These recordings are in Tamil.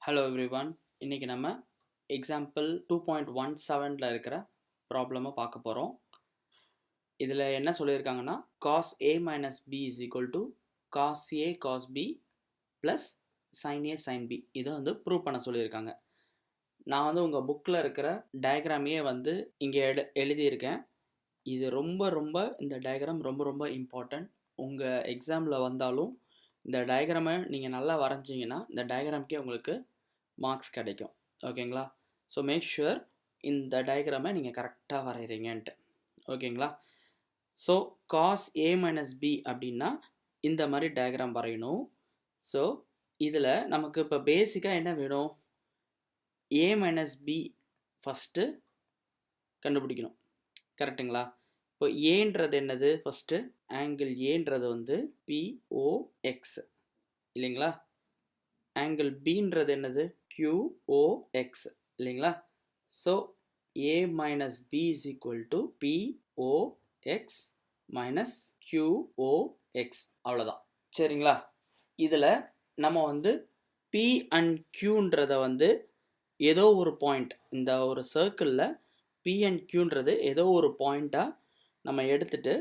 ஹலோ எவ்ரிவன், இன்றைக்கி நம்ம எக்ஸாம்பிள் 2.17ல் இருக்கிற ப்ராப்ளமை பார்க்க போகிறோம். இதில் என்ன சொல்லியிருக்காங்கன்னா cos a minus b is equal to cos a cos b plus sin a sin b. இதை ப்ரூவ் பண்ண சொல்லியிருக்காங்க. நான் உங்கள் புக்கில் இருக்கிற டயக்ராமையே இங்கே எழுதியிருக்கேன். இது ரொம்ப இந்த டயக்ராம் ரொம்ப இம்பார்ட்டன்ட். உங்கள் எக்ஸாமில் வந்தாலும் இந்த டயக்ராமை நீங்கள் நல்லா வரைஞ்சிங்கன்னா இந்த டயக்ராம்க்கே உங்களுக்கு மார்க்ஸ் கிடைக்கும். ஓகேங்களா? ஸோ மேக் ஷுர் இந்த டயக்ராமை நீங்கள் கரெக்டாக வரைகிறீங்கன்ட்டு. ஓகேங்களா? So cos a minus b அப்படின்னா இந்த மாதிரி டயக்ராம் வரையணும். ஸோ இதில் நமக்கு இப்போ பேசிக்காக என்ன வேணும்? ஏ மைனஸ் பி ஃபஸ்ட்டு கண்டுபிடிக்கணும். கரெக்டுங்களா? இப்போ ஏன்றது என்னது? ஃபஸ்ட்டு ஆங்கிள் ஏன்றது பிஓஎக்ஸ் இல்லைங்களா? ஆங்கிள் பின்றது என்னது? QOX இல்லைங்களா? So A minus B is equal to POX minus QOX. அவ்வளோதான். சரிங்களா? இதில் நம்ம P and Qன்றதை ஏதோ ஒரு பாயிண்ட், இந்த ஒரு சர்க்கிளில் P and Qன்றது ஏதோ ஒரு பாயிண்ட்டாக நம்ம எடுத்துட்டு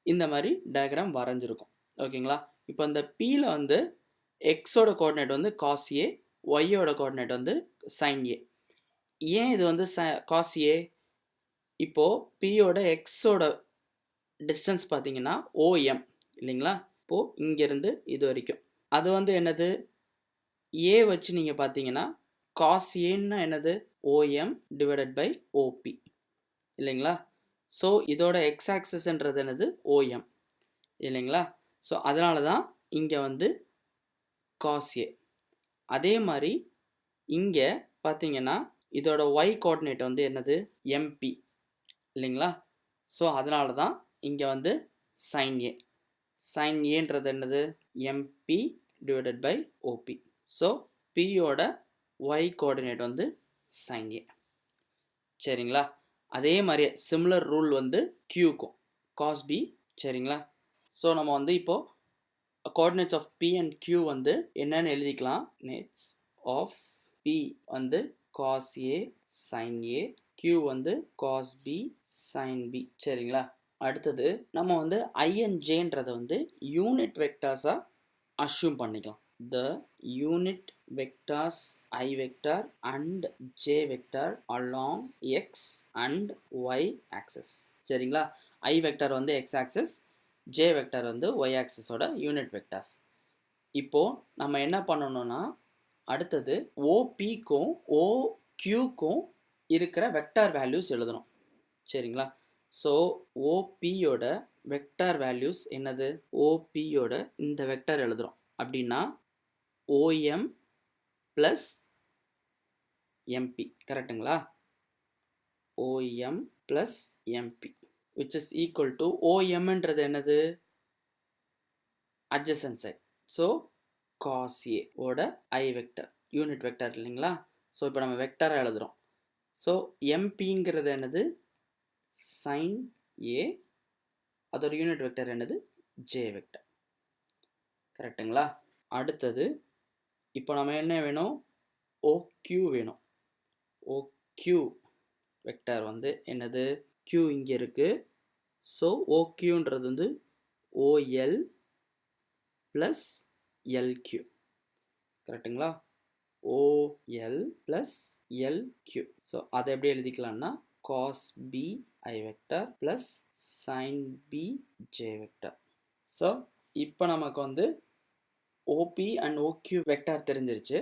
இந்த மாதிரி டயக்ராம் வரைஞ்சிருக்கோம். ஓகேங்களா? இப்போ இந்த Pயில் எக்ஸோட கோஆர்டினேட் cos A, ஒய்யோட கோஆர்டினேட் sin A. ஏன் இது cos A? இப்போது பியோட எக்ஸோட டிஸ்டன்ஸ் பார்த்தீங்கன்னா OM இல்லைங்களா? இப்போது இங்கேருந்து இது வரைக்கும் அது என்னது? ஏ வச்சு நீங்கள் பார்த்தீங்கன்னா cos Aன்னா என்னது? OM டிவைடட் பை OP இல்லைங்களா? ஸோ இதோட எக்ஸ் ஆக்சஸ்ன்றது என்னது? OM இல்லைங்களா? ஸோ அதனால தான் இங்கே cos A. அதே மாதிரி இங்கே பார்த்தீங்கன்னா இதோட y கோஆர்டினேட் என்னது? MP இல்லைங்களா? ஸோ அதனால தான் இங்கே sin A. sin Aன்றது என்னது? MP divided by OP. So Pயோட y கோஆர்டினேட் sin A. சரிங்களா? அதே மாதிரியே சிமிலர் ரூல் Qக்கும் cos B. சரிங்களா? ஸோ நம்ம இப்போது coordinates of P and Q என்னன்னு எழுதிக்கலாம். nets of P cos A sin A, Q cos B sin B. சரிங்களா? அடுத்தது நம்ம I and Jன்றதை யூனிட் வெக்டார்ஸாக அஷ்யூம் பண்ணிக்கலாம். the unit vectors I vector and J vector along X and Y axis. சரிங்களா? I vector X axis, J vector Y ஆக்சிஸோட யூனிட் வெக்டர்ஸ். இப்போது நம்ம என்ன பண்ணணும்னா அடுத்தது OPக்கும் OQக்கும் இருக்கிற வெக்டார் வேல்யூஸ் எழுதணும். சரிங்களா? ஸோ OPயோட வெக்டார் வேல்யூஸ் என்னது? OPயோட இந்த வெக்டார் எழுதுகிறோம் அப்படின்னா OM ப்ளஸ் MP. கரெக்டுங்களா? OM plus MP which is equal to OMன்றது என்னது? adjacent side. So cos A ஓட I வெக்டர் யூனிட் வெக்டர் இல்லைங்களா? ஸோ இப்போ நம்ம வெக்டராக எழுதுகிறோம். ஸோ MPங்கிறது என்னது? sin A, அதோட யூனிட் வெக்டர் என்னது? J vector. கரெக்டுங்களா? அடுத்தது இப்போ நம்ம என்ன வேணும்? OQ வேணும். OQ வெக்டர் என்னது? Q இங்கே இருக்குது. ஸோ OQன்றது OL ப்ளஸ் LQ. கரெக்டுங்களா? OL plus LQ. ஸோ அதை எப்படி எழுதிக்கலாம்னா cos B I vector plus sin B J vector. So இப்போ நமக்கு OP அண்ட் OQ வெக்டர் தெரிஞ்சிருச்சு.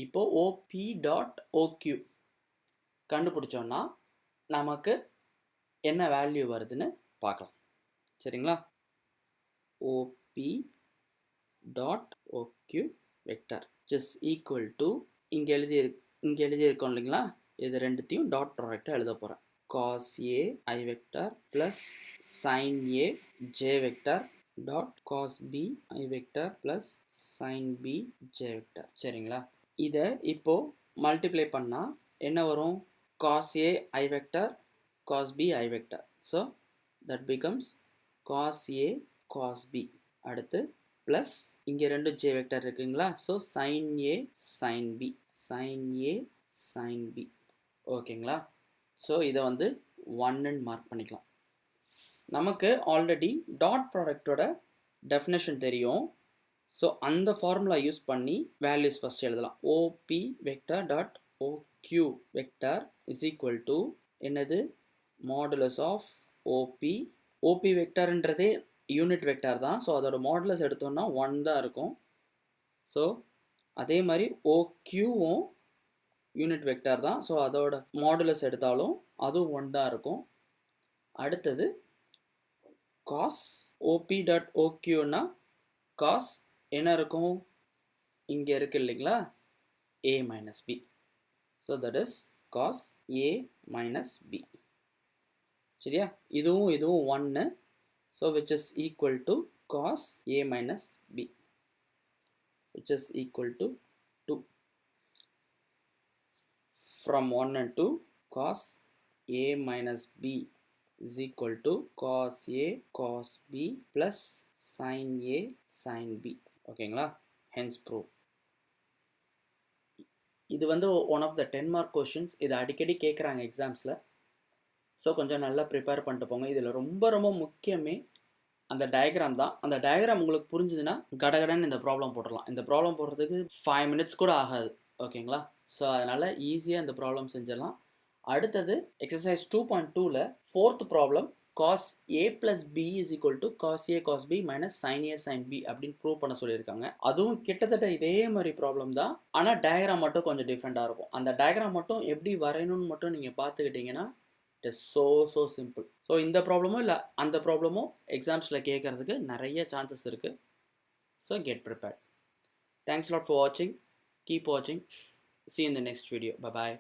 இப்போ OP டாட் OQ கண்டுபிடிச்சோன்னா நமக்கு என்ன வேல்யூ வருதுன்னு பார்க்கலாம். சரிங்களா? OP dot OQ vector just equal to இங்கே எழுதியிருக்கோம் இல்லைங்களா? இது ரெண்டுத்தையும் டாட் ப்ராடக்டாக எழுத போகிறேன். cos A I vector plus sin A J vector dot cos B I vector plus sin B J vector. சரிங்களா? இதை இப்போது மல்டிப்ளை பண்ணால் என்ன வரும்? cos A I vector cos B I vector. So that becomes cos A cos B. அடுத்து plus இங்கே 2 j வெக்டர் இருக்குங்களா? So sin A sin B sin A sin B ஓகேங்களா? ஸோ இதை வந்து 1ன்னு மார்க் பண்ணிக்கலாம். நமக்கு ஆல்ரெடி டாட் ப்ராடக்டோட டெஃபினேஷன் தெரியும். ஸோ அந்த ஃபார்முலா யூஸ் பண்ணி வேல்யூஸ் ஃபஸ்ட் எழுதலாம். OP vector dot OQ vector is equal to என்னது மாடுலஸ் ஆஃப் ஓபி. ஓபி வெக்டர்ன்றதே யூனிட் வெக்டர் தான். ஸோ அதோட மாடுலஸ் எடுத்தோம்னா 1 தான் இருக்கும். ஸோ அதே மாதிரி ஓக்யூவும் யூனிட் வெக்டர் தான். ஸோ அதோட மாடுலஸ் எடுத்தாலும் அதுவும் 1 தான் இருக்கும். அடுத்தது காஸ் ஓபி டாட் ஓக்யூனா காஸ் என்ன இருக்கும்? இங்கே இருக்கு இல்லைங்களா? a minus b. So that is cos a minus b. சரியா? இதுவும் இதுவும் 1. So which is equal to cos a minus b which is equal to 2. From 1 and 2, cos a minus b is equal to cos a cos b plus sin a sin b. ஓகேங்களா? hence proof. இது வந்து one of the 10 mark questions. இது அடிக்கடி கேட்குறாங்க எக்ஸாம்ஸில். ஸோ கொஞ்சம் நல்லா ப்ரிப்பேர் பண்ணிட்டு போங்க. இதில் ரொம்ப ரொம்ப முக்கியமே அந்த டயக்ராம் தான். அந்த டயக்ராம் உங்களுக்கு புரிஞ்சுதுன்னா கடகடன்னு இந்த ப்ராப்ளம் போட்டுடலாம். இந்த ப்ராப்ளம் போடுறதுக்கு 5 மினிட்ஸ் கூட ஆகாது. ஓகேங்களா? ஸோ அதனால் ஈஸியாக இந்த ப்ராப்ளம் செஞ்சிடலாம். அடுத்தது எக்ஸசைஸ் 2.2ல் 4th problem cos a plus b is equal to cos a cos b minus sin a sin b அப்படின்னு ப்ரூவ் பண்ண சொல்லியிருக்காங்க. அதுவும் கிட்டத்தட்ட இதே மாதிரி ப்ராப்ளம் தான். ஆனால் டயக்ராம் மட்டும் கொஞ்சம் டிஃப்ரெண்ட்டாக இருக்கும். அந்த டயக்ராம் மட்டும் எப்படி வரையணும்னு மட்டும் நீங்கள் பார்த்துக்கிட்டிங்கன்னா it is so simple. So இந்த ப்ராப்ளமும் இல்லை அந்த ப்ராப்ளமும் எக்ஸாம்ஸில் கேட்கறதுக்கு நிறைய சான்சஸ் இருக்குது. So get prepared. Thanks lot for வாட்சிங். கீப் வாட்சிங். See you in the next video. Bye bye.